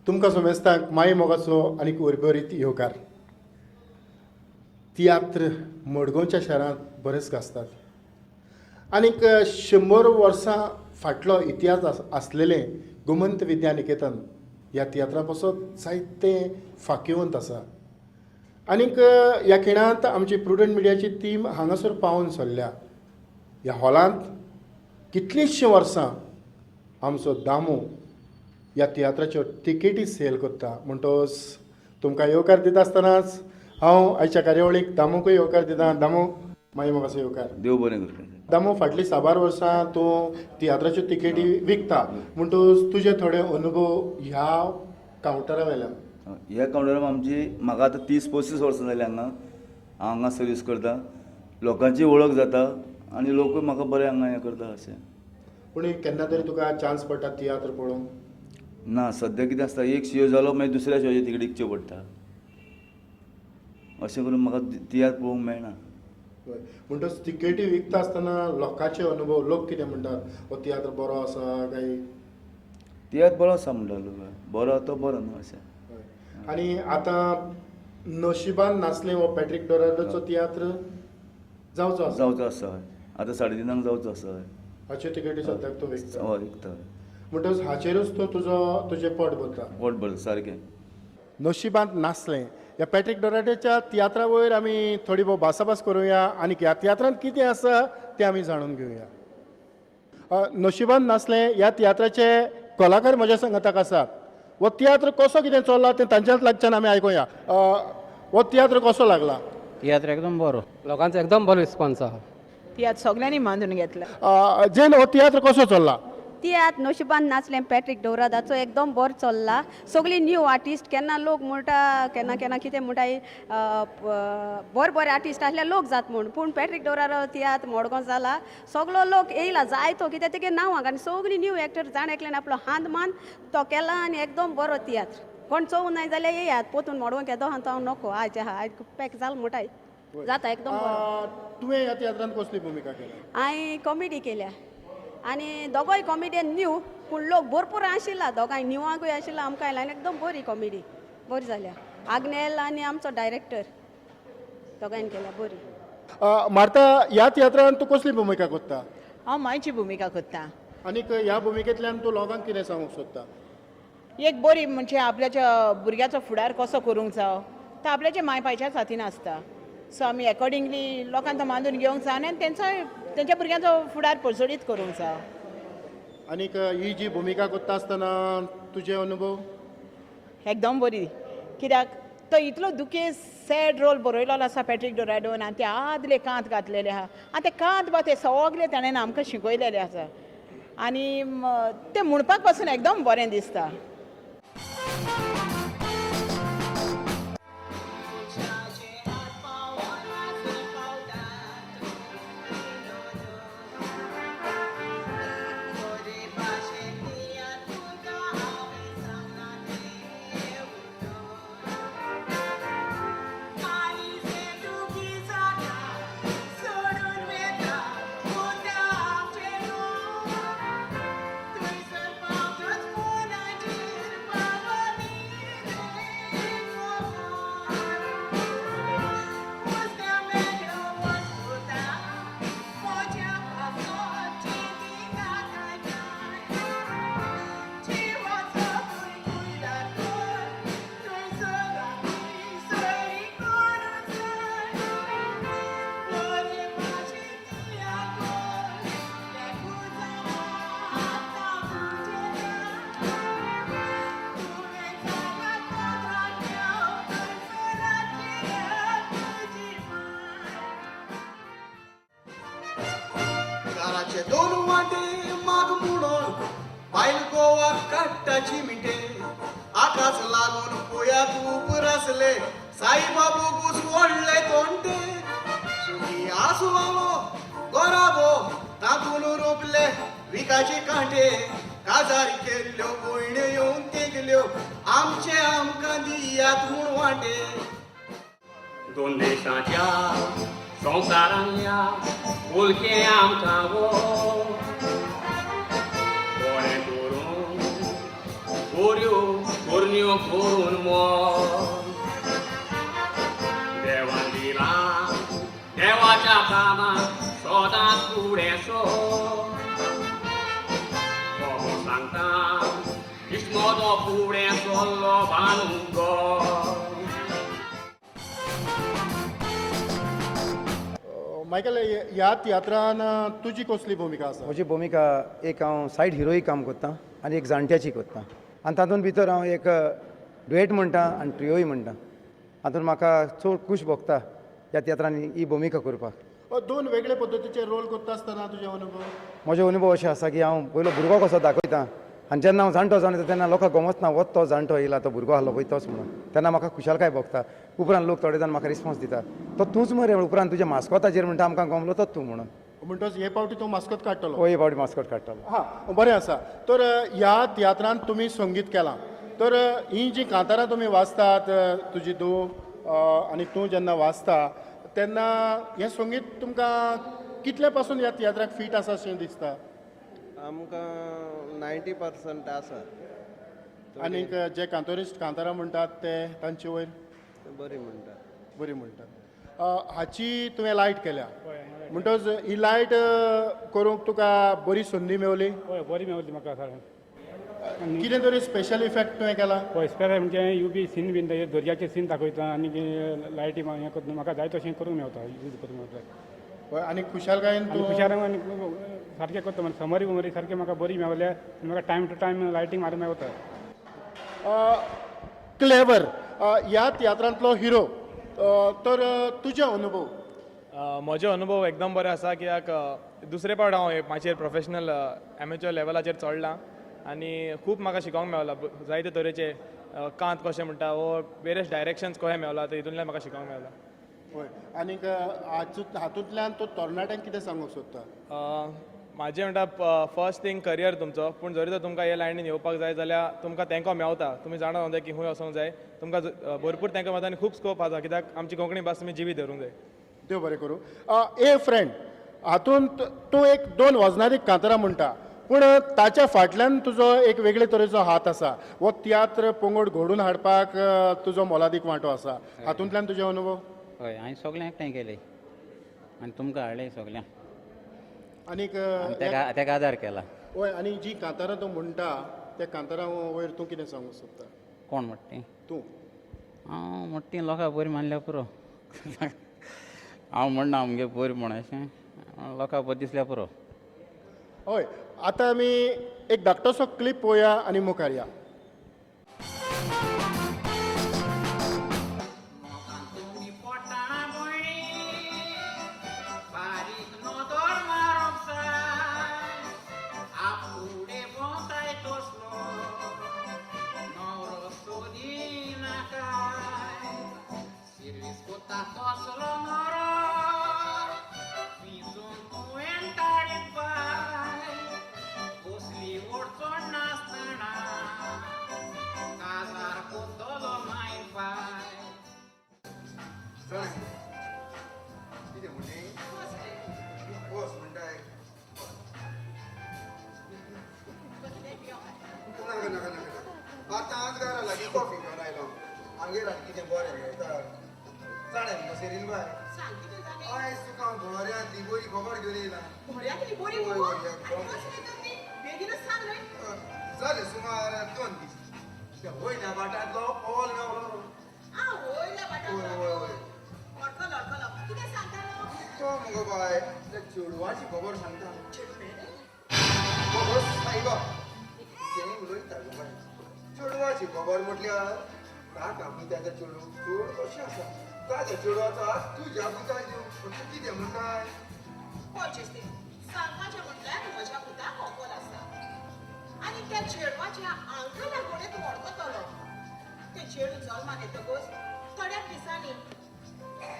तुमकां सोमेस्तांक माई मोगाचो आनीक उर्बरीत येवकार. तियात्र मडगांवच्या शारांत बरेच गाजतात. आनीक 100 वर्सां फाटलो इतिहास आसलेलें गोमंत विद्या निकेतन ह्या तियात्रा पासून जायतें फांकिवंत आसा. आनीक ह्या खिणांत आमची प्रुडंट मिडियाची टीम हांगासर पावून सरल्या. ह्या हॉलांत कितलींशीं वर्सां आमचो दामू ह्या तियात्राच्यो तिकेटी सेल करता. म्हणटोच तुमकां येवकार दिता आसतनाच हांव आयच्या कार्यावळीक दामूकूय येवकार दिता. दामू मागीर म्हाका येवकार. देव बरें करता. दामू फाटलीं 6 वर्सां तूं तियात्राच्यो तिकेटी विकता. म्हणटूच तुजे थोडे अनुभव ह्या कावंटरा वयल्यान. ह्या कावंटरार म्हाका आतां 30-35 वर्सां जालीं हांव हांगा सर्वीस करता. लोकांची वळख जाता आनी लोकूय म्हाका बरें हांगा हें करता अशें. पूण केन्ना तरी तुका चान्स पडटा तियात्र पळोवंक? ना, सद्या कितें आसता, एक शो जालो मागीर दुसऱ्या शोचे तिकेटी विकच्यो पडटा. अशें करून म्हाका तियात्र पळोवंक मेळना. म्हणटच तिकेटी विकता आसतना लोकांचे अनुभव, लोक कितें म्हणटात, हो तियात्र बरो आसा काय? तियात्र बरो आसा म्हणटा लोक. बरो तो बरो न्हू अशें. आनी आतां नशिबान नासलें हो पॅट्रीक डोनाल्डोचो तियात्र जावचो आसा. आतां 3:30 जावचो आसा. हाचे तिकेटी सद्याक तो विकता. हय विकता. म्हणटच हाचेरूच तो तुजें पोट भरता. पोट भरता सारकें. नशिबांत नासलें ह्या पॅट्रीक डोनाल्डोच्या तियात्रा वयर आमी थोडी भोव भासाभास करुया आनी ह्या तियात्रांत कितें आसा तें आमी जाणून घेवया. नशिबांत नासलें ह्या तियात्राचे कलाकार म्हज्या संगताक आसात. हो तियात्र कसो कितें चल्ला तें तांच्याच लागच्यान आमी आयकुया. हो तियात्र कसो लागला? तियात्र एकदम बरो, लोकांचो एकदम बरो रिस्पॉन्स आहा. तियात्र सगळ्यांनी बांधून घेतला. जेन हो तियात्र कसो चल्ला? तियात्र नशिबान नाचलें पॅट्रीक डोनाल्डाचो एकदम बरो चल्ला. सगळीं न्यू आर्टिस्ट, केन्ना लोक म्हणटा केन्ना केन्ना कितें म्हणटाय बरे आर्टिस्ट आसल्यार लोक जात म्हूण, पूण पॅट्रीक डोनाल्डो तियात्र मडगांव जाला. सगळो लोक येयला जायतो, कित्याक तेगे नांवाक आनी सगळीं न्यू एक्टर जाण एकल्यान आपलो हांत मान तो केला आनी एकदम बरो तियात्र. कोण चोवूं नाय जाल्यार येयात पोतून मडगांव केदो हांव हांव नको आयचे आहा आयज पॅक जाल म्हणटाय जाता एकदम बरो. तुवें ह्या तियात्रांत कसली भुमिका केली? हांवें कॉमेडी केल्या आनी दोगोय कॉमेडियन न्यू, पूण लोक भरपूर आशिल्ला. दोगांय न्यूवाकूय आशिल्ला. आमकां आयला एकदम बरी कॉमेडी बरी जाल्या. आग्नेल आनी आमचो डायरेक्टर दोगांयन केल्या बरी. मार्ता, ह्या तियात्रांत तूं कसली भुमिका करता? हांव मायची भुमिका करता. आनीक ह्या भुमिकेंतल्यान तूं लोकांक कितें सांगूंक सोदता? एक बरी म्हणजे आपल्याच्या भुरग्याचो फुडार कसो करूंक जावो तो आपल्याच्या मायपायच्या साथीन आसता. सो आमी अकॉर्डिंगली लोकांक तो बांदून घेवंक जाय आनी तेंच्या भुरग्यांचो फुडार पडसडीत करूंक जाय. आनीक ही जी भुमिका करता आसतना तुजे अनुभव? एकदम बरी, कित्याक तो इतलो दुखें सॅड रोल बरयलो आसा पॅट्रीक डोनाल्डोन आनी ते आदले कांत घातलेले आहा आनी ते कांत बा ते सगळे ताणें आमकां शिकयलेले आसा आनी ते म्हणपाक पासून एकदम बरें दिसता. दोन वाटे माग म्हणून बायल गोवा काट्टाची मिठे आकाश लागून पोयात उपर असले साईबाबू घुस ओडले तोंडे सुखी आसू आलो गोराबो तातून रोपले विकाचे कांटे काजार केल्ल्यो गोयण्यो येवन तेगल्यो आमचे आमकां दियात म्हूण वाटे. दोन देशाच्या संवसारांतल्या उलके आमकां गो बरें करून बऱ्यो पोरण्यो करून मन देवान दिला देवाच्या कामात सदांच फुडें सर हो सांगता इश्मोदो फुडें सरलो बांदून घर मायकल ह्या तियात्रान तुजी कसली भुमिका आसा म्हजी भुमिका एक हांव सायड हिरोई काम करतां आनी एक जाणट्याची करतां आनी तातूंत भितर हांव एक डुएट म्हणटा आनी ट्रियोय म्हणटा हातूंत म्हाका चड खूश भोगता ह्या तियात्रांनी ही भुमिका करपाक दोन वेगळे पद्दतीचे रोल करता आसतना तुजे अनुभव म्हजो अनुभव अशें आसा की हांव पयलो भुरगो कसो दाखयतां आनी जेन्ना हांव जाणटो जावन येता तेन्ना लोकांक गमतना वच तो जाणटो येयला तो भुरगो आसलो पळय तोच म्हणून तेन्ना म्हाका खुशालकाय भोगता उपरांत लोक थोडे जाण म्हाका रिस्पॉन्स दिता तो तूंच मरे उपरांत तुज्या मास्कोताचेर म्हणटा आमकां गमलो तोच तूं म्हणून म्हणटच हे पावटी तूं मास्कोत काडटलो हो हे फावटी मास्कोत काडटलो हां बरें आसा तर ह्या तियात्रांत तुमी संगीत केलां तर ही जी कांतारां तुमी वाचतात तुजी धूव आनी तूं जेन्ना वाचता तेन्ना हें संगीत तुमकां कितले पासून ह्या तियात्राक फीट आसा अशें दिसता आमकां 90% आसा आनीक जे कांतोरिस्ट कांतारां म्हणटात ते तांचे वयर बरी म्हणटा बरी म्हणटात हाची तुवें लायट केल्या म्हणटच ही लायट करूंक तुका बरी संदी मेवली हय बरी मेवली म्हाका सर कितें तरी स्पेशल इफेक्ट तुवें केला पळय स्पेर म्हणजे यू बी सीन बीन दर्याचे सीन दाखयता आनी लायटी हें करता म्हाका जाय तशें करूंक मेवता यूज करूंक मेवता हय आनी खुशालकायेन आनी तूं हुशार आनी सारकें करता म्हणजे समरी उमरी सारकें म्हाका बरी मेवल्या आनी म्हाका टायम टू टायम लायटींग मारूंक मेवता क्लेवर ह्या तियात्रांतलो हिरो तर तुजे अनुभव म्हजो अनुभव एकदम बरो आसा कित्याक दुसरे फावट हांव माचेर प्रोफेशनल एमेच्युअर लेवलाचेर चडलां आनी खूब म्हाका शिकोंक मेवला जायते तरेचे कांत कशें म्हणटा वो वेरियस डायरेक्शन्स कशें मेवला ते हितूंतल्यान म्हाका शिकोंक मेवला हय आनीक हातूंतल्यान तूं तरणाट्यांक कितें सांगूंक सोदता म्हाजें म्हणटा फर्स्ट थिंग करियर तुमचो पूण जरी तर तुमकां हे लायनीन येवपाक जाय जाल्यार तुमकां तेंको मेवता तुमी जाणा जाय की खंय वचोंक जाय तुमकां भरपूर तेंको मेवता आनी खूब स्कोप आसा कित्याक आमची कोंकणी भास तुमी जिवी धरूंक जाय देव बरें करूं ए फ्रेंड हातूंत तूं एक 2 वजनारीक कांतारां म्हणटा पूण ताच्या फाटल्यान तुजो एक वेगळे तरेचो हात आसा हो तियात्र पंगड घडोवन हाडपाक तुजो मोलादीक वांटो आसा हातूंतल्यान तुजे अनुभव हय हांवें सगळें एकठांय केलें आनी तुमकां हाडलें सगळ्यांक आनीक तेका आदार केला हय आनी जी कांतारां तूं म्हणटा त्या कांतारां वयर तूं कितें सांगूंक सोदता कोण म्हणटा तूं हांव म्हणटा तीं लोकां बरीं मानल्यार पुरो हांव म्हणना आमगे बरीं म्हण अशें लोकां बरें दिसल्यार पुरो हय आतां आमी एक धाकटोसो क्लिप पळोवया आनी मुखार या कितें म्हणलें बस म्हणटाय नाका नाका नाका आतां आज घरा लागीं कॉफी घेवन आयलो आमगेर आनी कितें बरें मेळटा जाणा मुगो सेरीन बाय आयज तुका भोऱ्यांतली बरी खबर घेवन येयला जालें सुमार 2 दीस त्या वयल्या वाटांतलो पॉल मेवलो तो मुगो बाय त्या चेडवाची खबर सांगता बस सायबा तें उलयता गो बाय चेडवाची खबर म्हटल्यार ताका आमी ताच्या चेडूं चड कशें आसा ताच्या चेडवाचो आज तुज्या पुताच्यो तूं कितें म्हणटाय सांगपाचें म्हटल्यार म्हज्या पुताक अकोल आसा आनी त्या चेडवाच्या आंकला घोडे तूं वळखतलो तें चेडूं जल्मान येतकच थोड्याच दिसांनी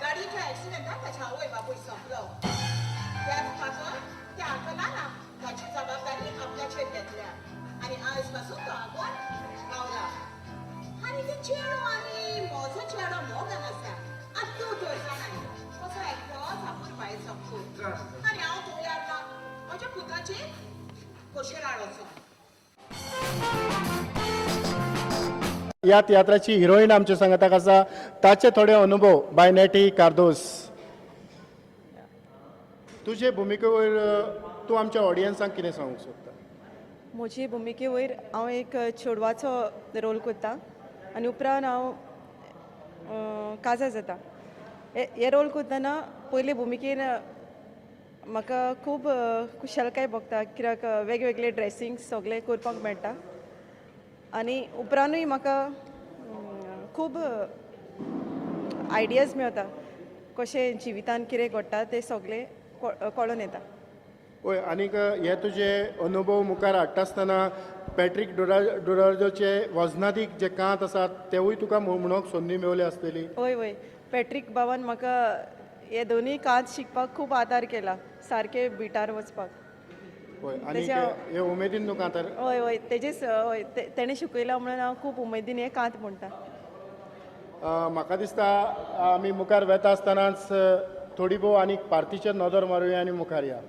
गाडयेच्या एक्सिडेंटान ताच्या आवय बापूय संपलो त्याच खातर त्या अंकलान ताची जबाबदारी आपल्याचेर घेतल्या आनी आयज पासून तो आगोन गावला आनी ते चेडो आनी म्हजो चेडो मोगान आसा आनी तूं थंय जाणाय कसो एकटोच आपूण भायर संपून आनी हांव थंय आसला म्हज्या पुताचेर कशें राडोचो ह्या तियात्राची हिरोईन आमच्या सांगाताक आसा ताचे थोडे अनुभव बाय नेटी कार्दोस. तुजे भुमिके वयर तूं आमच्या ऑडियन्सांक कितें सांगूंक सोदता? म्हजे भुमिके वयर हांव एक चेडवाचो रोल करता आनी उपरांत हांव काजार जाता. हे रोल करतना पयले भुमिकेन म्हाका खूब खुशालकाय भोगता कित्याक वेगवेगळे ड्रेसींग सगळे करपाक मेळटा आनी उपरांतूय म्हाका खूब आयडियाज मेळटा कशें जिवितान कितें घडटा ते सगळे कळून येता. ओय आनीक हे तुजे अनुभव मुखार हाडटा आसतना पॅट्रीक डोरार्दोचे वजनादीक जे कांत आसात तेवूय तुका म्हणूंक संदी मेवली आसतली. वय वय पॅट्रीक बाबान म्हाका हे दोनूय कांत शिकपाक खूब आदार केला सारके बिटार वचपाक. होय आनीक हे उमेदीन तुका तर हय हय तेजेच हय तेणें शिकयला म्हणून हांव खूब उमेदीन हें कांत म्हणटा. म्हाका दिसता आमी मुखार वेता आसतनाच थोडी भोव आनीक पार्टीचेर नदर मारुया आनी मुखार या.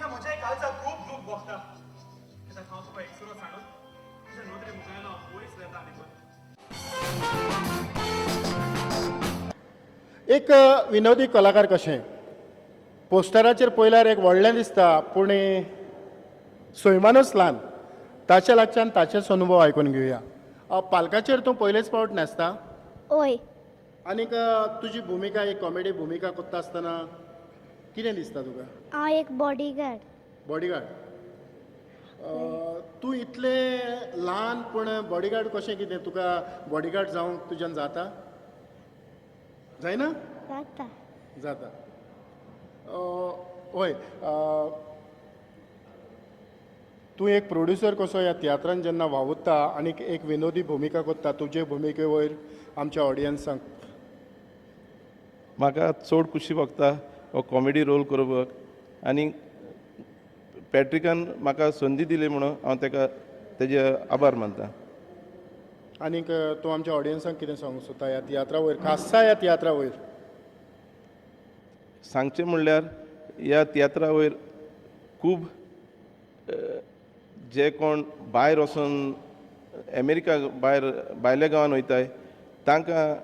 म्हज्या काळजाक खूब दूख भोगता कित्याक हांव तुका एकसुरो सांगून तुज्या नोदरे मुखार हांव पयस येता आनी एक विनोदी कलाकार कशें पोस्टराचेर पयल्यार एक व्हडलें दिसता पूण सैमानूच ल्हान. ताचे लागच्यान ताचेच अनुभव आयकून घेवया. पालकाचेर तूं पयलेच फावट न्हेसता? ओय. आनीक तुजी भुमिका एक कॉमेडी भुमिका करता आसतना कितें दिसता तुका? हांव एक बॉडीगार्ड. बॉडीगार्ड. तूं इतलें ल्हान पूण बॉडीगार्ड कशें कितें तुका बॉडीगार्ड जावंक तुज्यान जाता? जायना? जाता. जाता. हय तूं एक प्रोड्युसर कसो ह्या तियात्रान जेन्ना वावुरता आनीक एक विनोदी भुमिका करता तुजे भुमिके वयर आमच्या ऑडियन्सांक म्हाका चड खुशी भोगता हो कॉमेडी रोल करपाक आनी पॅट्रिकान म्हाका संदी दिली म्हणून हांव ताका तेजे आभार मानता. आनीक तूं आमच्या ऑडियन्सांक कितें सांगूंक सोदता ह्या तियात्रा वयर खासा ह्या तियात्रा वयर? सांगचें म्हणल्यार ह्या तियात्रा वयर खूब जे कोण भायर वचून अमेरिका भायर भायल्या गांवांत वयताय तांकां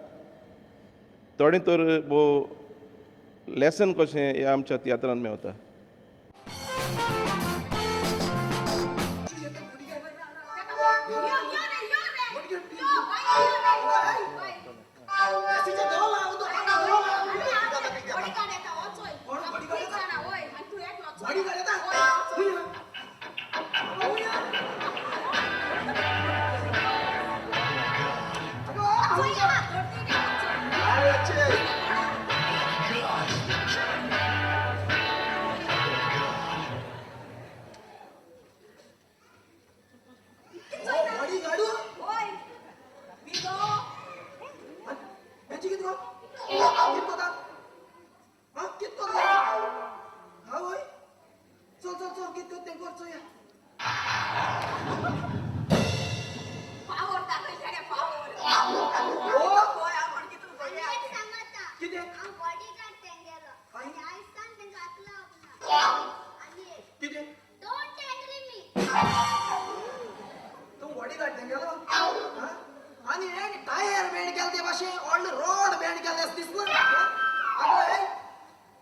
थोडें तर भोव लेसन कशें ह्या आमच्या तियात्रान मेवता. आणि टायर बँड केला ते भाशेन व्हडले रोड बँड केले दिसना.